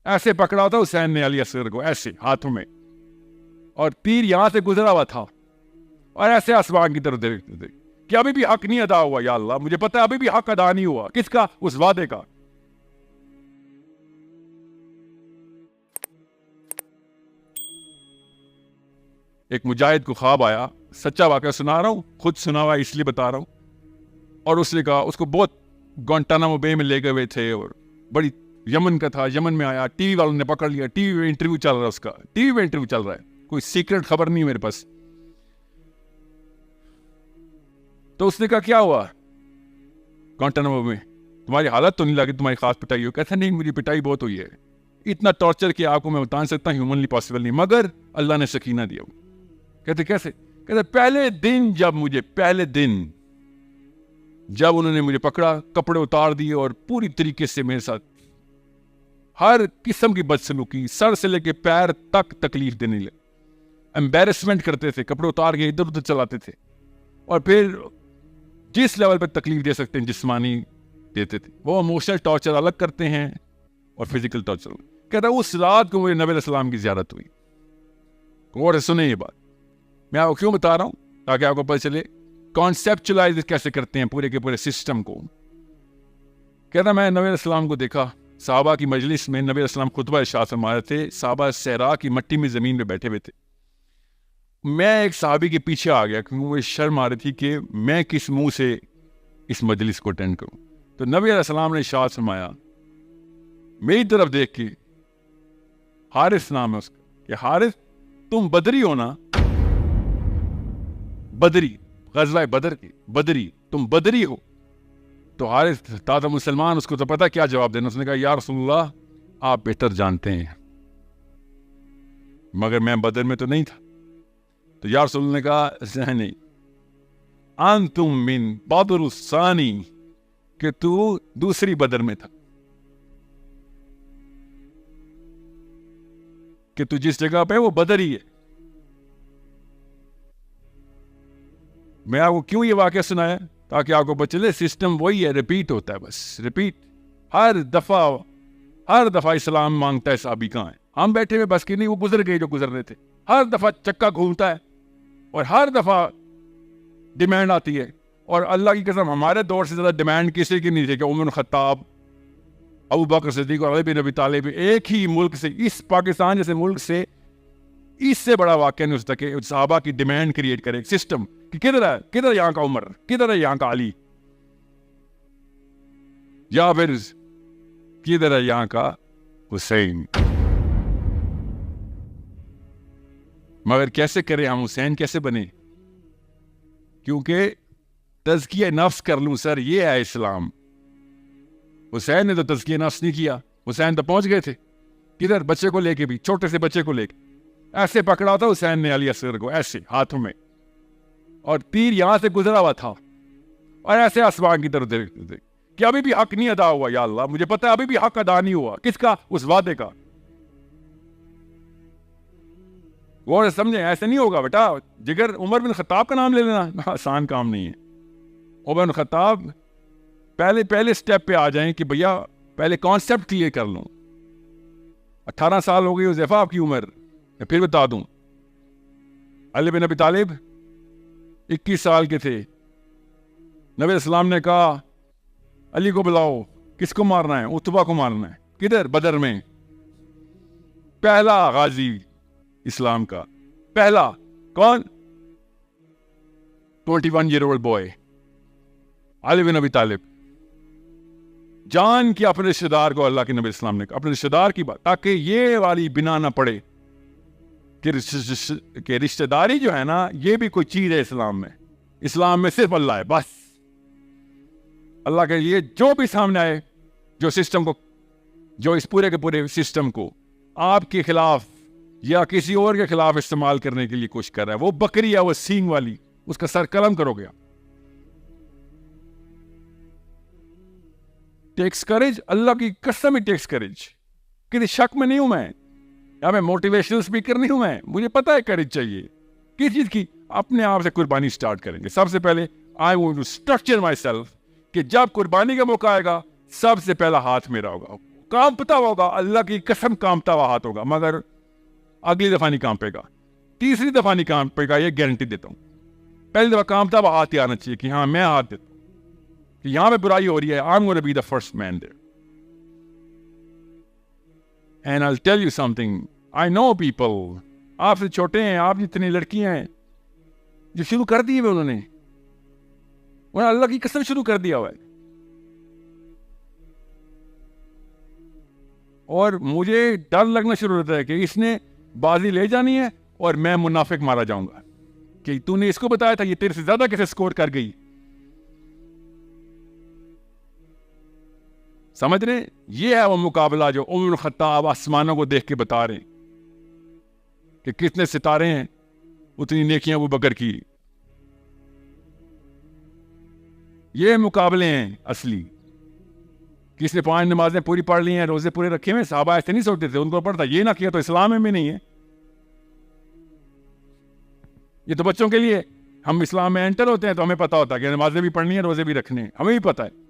ایسے پکڑا تھا حسین نے علی اصغر کو، ایسے ہاتھوں میں، اور تیر یہاں سے گزرا ہوا تھا، اور ایسے آسمان کی طرف دیکھتے تھے کہ ابھی بھی حق نہیں ادا ہوا، یا اللہ مجھے پتا ہے ابھی بھی حق ادا نہیں ہوا. کس کا؟ اس وعدے کا. ایک مجاہد کو خواب آیا، سچا واقعہ سنا رہا ہوں، خود سنا ہوا اس لیے بتا رہا ہوں. اور اس نے کہا، اس کو بہت گوانٹانامو بے میں لے گئے ہوئے تھے، اور بڑی یمن کا تھا. یمن میں آیا، ٹی وی والوں نے پکڑ لیا، ٹی وی میں انٹرویو چل رہا ہے، اس کا ٹی وی میں انٹرویو چل رہا ہے، کوئی سیکرٹ خبر نہیں میرے پاس. تو اس نے کہا کیا ہوا گوانٹانامو میں، تمہاری حالت تو نہیں لگی تمہاری خاص پٹائی ہو؟ کہتا نہیں مجھے پٹائی بہت ہوئی ہے، اتنا ٹارچر کیا آپ کو میں بتا سکتا ہوں ہیومنلی پاسبل نہیں، مگر اللہ نے سکینہ دیا. کہتے کیسے؟ کہتے پہلے دن جب انہوں نے مجھے پکڑا، کپڑے اتار دیے اور پوری طریقے سے میرے ساتھ ہر قسم کی بدسلوکی، سر سے لے کے پیر تک تکلیف دینے لگے، امبیرسمنٹ کرتے تھے، کپڑے اتار کے ادھر ادھر چلاتے تھے، اور پھر جس لیول پہ تکلیف دے سکتے ہیں جسمانی دیتے تھے. وہ ایموشنل ٹارچر الگ کرتے ہیں اور فزیکل ٹارچر. کہتا ہے اس رات کو مجھے نبی علیہ السلام کی زیارت ہوئی. غور سے سنیں یہ بات، میں آپ کو کیوں بتا رہا ہوں تاکہ آپ کو پتہ چلے کانسیپچلائز کیسے کرتے ہیں پورے کے پورے سسٹم کو. کہتا میں نبی علیہ السلام کو دیکھا صحابہ کی مجلس میں، نبی علیہ السلام خطبہ ارشاد فرما رہے تھے، صحابہ صحرا کی مٹی میں زمین پہ بیٹھے ہوئے تھے. میں ایک صحابی کے پیچھے آ گیا کیونکہ مجھے شرم آ رہی تھی کہ میں کس منہ سے اس مجلس کو اٹینڈ کروں. تو نبی علیہ السلام نے ارشاد فرمایا میری طرف دیکھ کے، حارث نام ہے اس کا، کہ حارث تم بدری ہو نا؟ بدری، غزوہ بدر کی بدری، تم بدری ہو؟ تو حارث تھا مسلمان، اس کو تو پتا کیا جواب دینا. اس نے کہا یا رسول اللہ آپ بہتر جانتے ہیں، مگر میں بدر میں تو نہیں تھا. تو یا رسول اللہ نے کہا نہیں، انتم من بدر الثانی، کہ تو دوسری بدر میں تھا، کہ تو جس جگہ پہ وہ بدر ہی ہے. میں آپ کو کیوں یہ واقعہ سنایا؟ تاکہ آپ کو پتہ چلے سسٹم وہی ہے، ریپیٹ ہوتا ہے، بس ریپیٹ. ہر دفعہ اسلام مانگتا ہے صحابی کہاں ہے، ہم بیٹھے ہوئے بس کہ نہیں وہ گزر گئے جو گزر رہے تھے. ہر دفعہ چکا گھومتا ہے اور ہر دفعہ ڈیمانڈ آتی ہے. اور اللہ کی قسم ہمارے دور سے زیادہ ڈیمانڈ کسی کی نہیں تھی کہ عمر خطاب، ابو بکر صدیق اور علی بن ابی طالب ایک ہی ملک سے، اس پاکستان جیسے ملک سے، اس سے بڑا واقعہ نہیں ہو سکتا کہ صحابہ کی ڈیمانڈ کریٹ کرے ایک سسٹم کہ کدھر یہاں کا عمر، کدھر ہے یہاں کا علی، یا پھر کدھر ہے یہاں کا حسین. مگر کیسے کریں ہم حسین کیسے بنے؟ کیونکہ تزکیہ نفس کر لوں سر، یہ ہے اسلام. حسین نے تو تزکیہ نفس نہیں کیا، حسین تو پہنچ گئے تھے کدھر؟ بچے کو لے کے بھی، چھوٹے سے بچے کو لے کے ایسے پکڑا تھا حسین نے علی اصغر کو، ایسے ہاتھوں میں، اور تیر یہاں سے گزرا ہوا تھا، اور ایسے آسمان کی طرف دیکھتے تھے کہ ابھی بھی حق نہیں ادا ہوا، یا اللہ مجھے پتا ہے ابھی بھی حق ادا نہیں ہوا. کس کا؟ اس وعدے کا. غور سے سمجھیں، ایسے نہیں ہوگا بیٹا. جگر عمر بن خطاب کا نام لے لینا آسان کام نہیں ہے. عمر بن خطاب پہلے سٹیپ پہ آ جائیں کہ بھیا پہلے کانسیپٹ کلیئر کر لوں. 18 سال ہو گئی حذیفہ آپ کی عمر، میں پھر بتا دوں. علی بن ابی طالب 21 سال کے تھے. نبی علیہ السلام نے کہا علی کو بلاؤ. کس کو مارنا ہے؟ عتبہ کو مارنا ہے. کدھر؟ بدر میں. پہلا غازی اسلام کا، پہلا کون؟ 21 year old boy علی بن ابی طالب. جان کی اپنے رشتہ دار کو، اللہ کے نبی اسلام نے کہا اپنے رشتہ دار کی بات، تاکہ یہ والی بنا نہ پڑے کہ رشتہ داری جو ہے نا یہ بھی کوئی چیز ہے اسلام میں. اسلام میں صرف اللہ ہے بس. اللہ کے لیے جو بھی سامنے آئے، جو سسٹم کو، جو اس پورے کے پورے سسٹم کو آپ کے خلاف یا کسی اور کے خلاف استعمال کرنے کے لیے کوشش کر رہا ہے، وہ بکری ہے، وہ سینگ والی، اس کا سر قلم کرو گیا. ٹیکس کریج، اللہ کی قسم ہی ٹیکس کریج. کسی شک میں نہیں ہوں میں، یا میں موٹیویشنل اسپیکر نہیں ہوں میں. مجھے پتا ہے کریج چاہیے کس چیز کی. اپنے آپ سے قربانی سٹارٹ کریں گے. سب سے پہلے I want to structure myself کہ جب قربانی کا موقع آئے گا سب سے پہلا ہاتھ میرا ہوگا. کانپتا ہوا ہوگا, اللہ کی قسم کانپتا ہوا ہاتھ ہوگا, مگر اگلی دفعہ نہیں کانپے گا, تیسری دفعہ نہیں کانپے گا, یہ گارنٹی دیتا ہوں. پہلی دفعہ کانپتا ہوا ہاتھ ہی آنا چاہیے کہ ہاں میں ہاتھ دیتا ہوں کہ یہاں پہ برائی ہو رہی ہے, I'm going to be the first man there. And I'll tell you something, I know people, آپ سے چھوٹے ہیں, آپ جتنی لڑکیاں ہیں جو شروع کر دی ہے, انہوں نے اللہ کی قسم شروع کر دیا ہوا ہے. اور مجھے ڈر لگنا شروع ہوتا ہے کہ اس نے بازی لے جانی ہے اور میں منافق مارا جاؤں گا کہ تو نے اس کو بتایا تھا, یہ تیرے سے زیادہ کیسے سکور کر گئی. سمجھ رہے, یہ ہے وہ مقابلہ جو عمر بن خطاب آسمانوں کو دیکھ کے بتا رہے ہیں کہ کتنے ستارے ہیں اتنی نیکیاں ابو بکر کی. یہ مقابلے ہیں اصلی. کس نے 5 نمازیں پوری پڑھ لی ہیں, روزے پورے رکھے ہوئے, صحابہ ایسے نہیں سوچتے تھے, ان کو پڑھتا یہ نہ کیا تو اسلام میں بھی نہیں ہے. یہ تو بچوں کے لیے, ہم اسلام میں انٹر ہوتے ہیں تو ہمیں پتا ہوتا ہے کہ نمازیں بھی پڑھنی ہیں, روزے بھی رکھنے ہیں, ہمیں بھی پتا ہے.